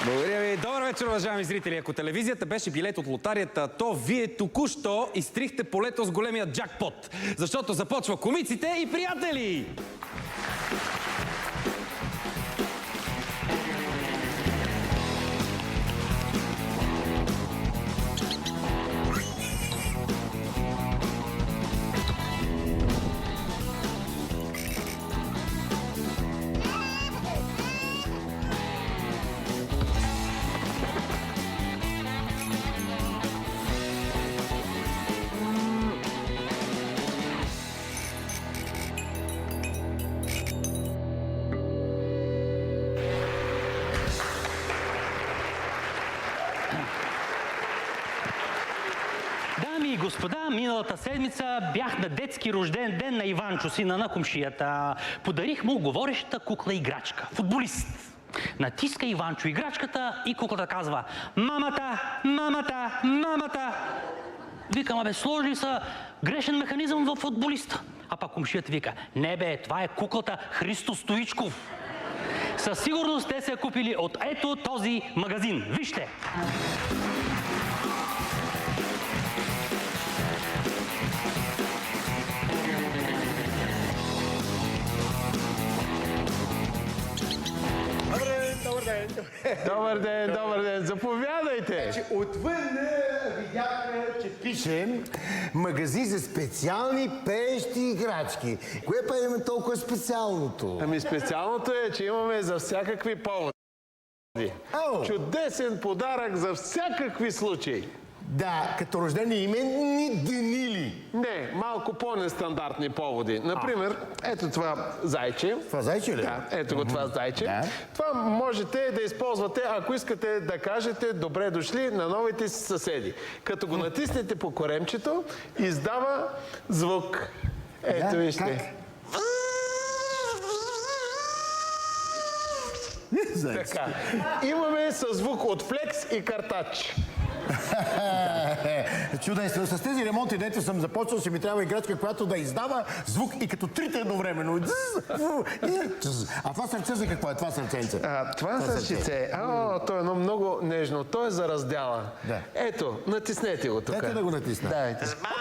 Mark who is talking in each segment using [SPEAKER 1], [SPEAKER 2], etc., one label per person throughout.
[SPEAKER 1] Благодаря ви. Добър вечер, уважаеми зрители. Ако телевизията беше билет от лотарията, то вие току-що изтрихте полето с големия джакпот. Защото започва комиците и приятели!
[SPEAKER 2] Дами и господа, миналата седмица бях на детски рожден ден на Иванчо, сина на комшията. Подарих му говореща кукла играчка. Футболист. Натиска Иванчо играчката и куклата казва: "Мамата, мамата, мамата!" Викам: "Абе, сложили са грешен механизъм в футболиста." А пак комшията вика: "Не бе, това е куклата Христо Стоичков." Със сигурност те са я купили от ето този магазин. Вижте!
[SPEAKER 3] Добър ден, добър ден. Заповядайте.
[SPEAKER 4] Значи, отвън видяхме, че пише магазин за специални пеещи играчки. Кое па имаме толкова специалното?
[SPEAKER 3] Ами специалното е, че имаме за всякакви поводи. Чудесен подарък за всякакви случаи.
[SPEAKER 4] Да, като рождени именни дни ли?
[SPEAKER 3] Не, малко по-нестандартни поводи. Например, ето това зайче.
[SPEAKER 4] Това зайче ли?
[SPEAKER 3] Да, ето го това зайче.
[SPEAKER 4] Да.
[SPEAKER 3] Това можете да използвате, ако искате да кажете добре дошли на новите си съседи. Като го натиснете по коремчето, издава звук. Ето вижте.
[SPEAKER 4] Как?
[SPEAKER 3] Така. Имаме със звук от флекс и картач.
[SPEAKER 4] Чудесно. С тези ремонти, дето съм започнал, ще ми трябва играчка, която да издава звук и като трите едновременно. А това сърце за какво е? Това сърченце?
[SPEAKER 3] Това сърчице. То е едно много нежно. То е за раздяла.
[SPEAKER 4] Да.
[SPEAKER 3] Ето, натиснете го тук.
[SPEAKER 4] Дайте да го натисна.
[SPEAKER 3] Дайте.
[SPEAKER 5] Сбагам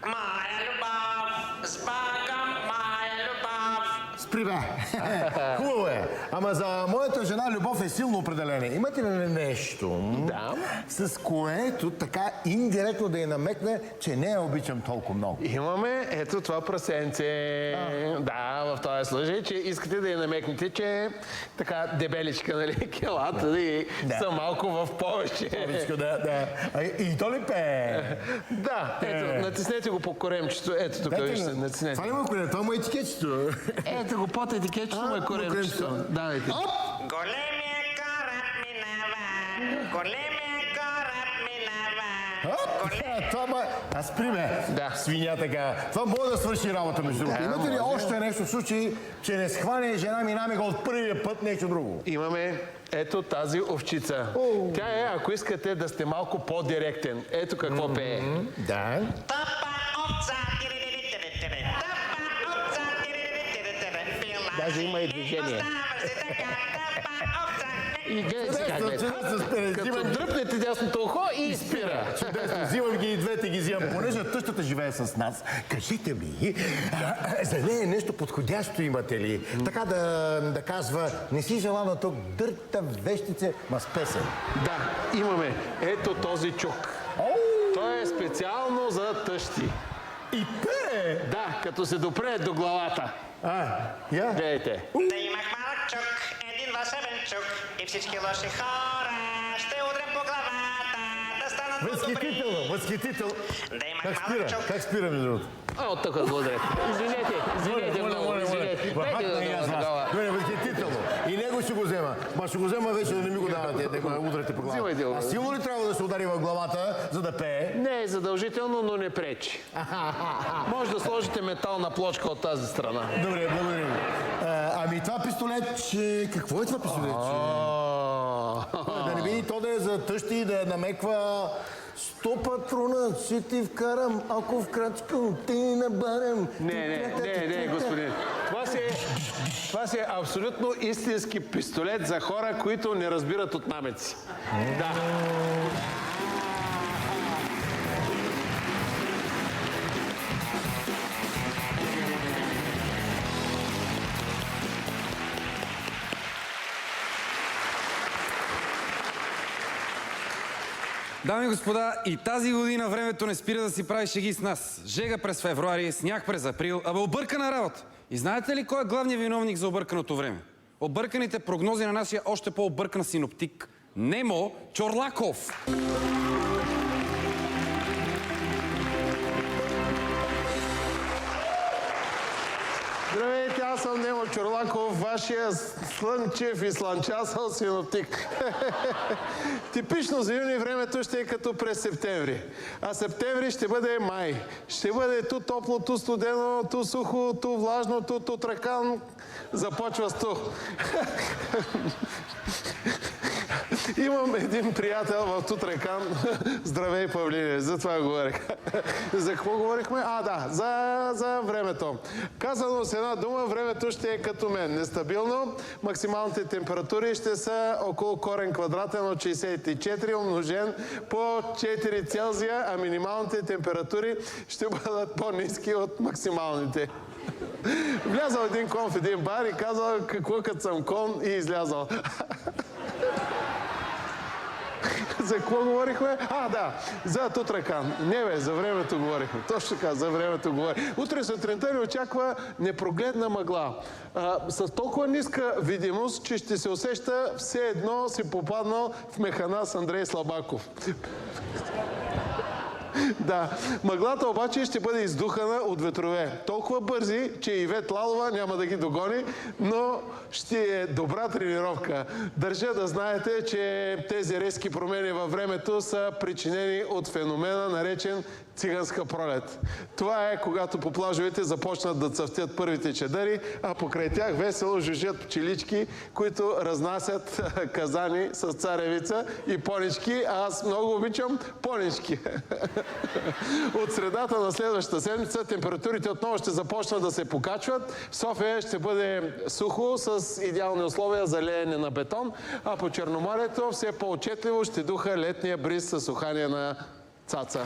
[SPEAKER 5] моя любов, сбагам моя любов.
[SPEAKER 4] Спри бе! Хубаво е. Ама за моята жена любов е силно определение. Имате ли нещо,
[SPEAKER 3] Да.
[SPEAKER 4] с което така индиректно да я намекне, че не я обичам толкова много?
[SPEAKER 3] Имаме ето това прасенце. Да, в този случай, че искате да я намекнете, че е така дебеличка, нали, келата и са малко в повече.
[SPEAKER 4] Да. И то ли пее?
[SPEAKER 3] Да, ето, натиснете го по коремчето. Ето тук, вижте, натиснете.
[SPEAKER 4] Това има корем, това му е етикетчето.
[SPEAKER 3] Ето го под етикетчето му е коремчето. Давайте.
[SPEAKER 5] Големия кораб минава, големия кораб минава.
[SPEAKER 4] Това аз приме.
[SPEAKER 3] Да.
[SPEAKER 4] Свиня така. Това може да свърши работа между другото. Имате ли още нещо в случай, че не схване жена ми намега от първия път нещо друго?
[SPEAKER 3] Имаме ето тази овчица. Тя е, ако искате да сте малко по-директен. Ето какво пее.
[SPEAKER 4] Да.
[SPEAKER 5] Тапа овца, тири-ри-ри-ри-ри-ри. Тапа овца, тири-ри-ри-ри-ри-ри. Била
[SPEAKER 3] Даже има и движение.
[SPEAKER 5] Остава се така, тапа овца.
[SPEAKER 3] И гледайте как гледа. Като дръпнете дясното ухо и спира.
[SPEAKER 4] Чудесно. Взимам ги и двете ги взимам. Понеже тъщата живее с нас, кажете ми, за нея нещо подходящо имате ли? Така да казва, не си желана тук дърта вещице, ма с песен.
[SPEAKER 3] Да, имаме. Ето този чук. Той е специално за тъщи.
[SPEAKER 4] И пее!
[SPEAKER 3] Да, като се допре до главата.
[SPEAKER 4] Я?
[SPEAKER 3] Гледайте.
[SPEAKER 5] Да имах малък чук, един вълшебен чук и всички лоши хора ще удрям по главата, да станат по-добри.
[SPEAKER 4] Възхитително, възхитително.
[SPEAKER 5] Да имах
[SPEAKER 4] Как
[SPEAKER 5] малък
[SPEAKER 4] спира?
[SPEAKER 5] чук.
[SPEAKER 4] Как спира между другото?
[SPEAKER 3] От тук го удрят. Извинете много, извинете.
[SPEAKER 4] Добре, възхитително. И него ще го взема. Ма ще го взема вече да не ми го давате, да го удрете по
[SPEAKER 3] Взимайте го.
[SPEAKER 4] главата. А силно ли трябва да се удари в главата, за да пее?
[SPEAKER 3] Не е задължително, но не пречи. Може да сложите метална плочка от тази страна.
[SPEAKER 4] Добре, благодаря ви. Ами това пистолетче... Какво е това пистолетче? Да не види то да е за тъщи и да намеква... 100 патрона ще ти вкарам, ако в крачка ти набарям.
[SPEAKER 3] Не, господин. Това си е Това си е абсолютно истински пистолет за хора, които не разбират от намеци. Да.
[SPEAKER 1] Дами и господа, и тази година времето не спира да си прави шеги с нас. Жега през февруари, сняг през април, абе объркана работа. И знаете ли кой е главният виновник за обърканото време? Обърканите прогнози на нашия още по-объркан синоптик Немо Чорлаков.
[SPEAKER 3] Здравейте, аз съм Немо Чорлаков, вашия слънчев и слънчасъл синоптик. Типично за юни времето ще е като през септември. А септември ще бъде май. Ще бъде ту топло, ту студено, ту сухо, ту влажно, ту тутракан. Започва с ту. Имам един приятел в Тутракан. Здравей, Павлине, за това говорих. За какво говорихме? За времето. Казано с една дума, времето ще е като мен. Нестабилно. Максималните температури ще са около корен квадратен от 64, умножен по 4 Целзия, а минималните температури ще бъдат по-ниски от максималните. Влязал един кон в един бар и казал какво като съм кон и излязал. За какво говорихме? За Тутракан. Не бе, за времето говорихме. Точно така, за времето говорихме. Утре сутринта ни очаква непрогледна мъгла. С толкова ниска видимост, че ще се усеща все едно си попаднал в механа с Андрей Слабаков. Да, мъглата обаче ще бъде издухана от ветрове. Толкова бързи, че Ивет Лалова няма да ги догони, но ще е добра тренировка. Държа да знаете, че тези резки промени във времето са причинени от феномена, наречен циганска пролет. Това е когато по плажовете започнат да цъфтят първите чадъри, а покрай тях весело жужжат пчелички, които разнасят казани с царевица и понички, а аз много обичам понички. От средата на следващата седмица температурите отново ще започнат да се покачват. В София ще бъде сухо с идеални условия за леене на бетон, а по Черноморието все по-отчетливо ще духа летния бриз с ухание на цаца.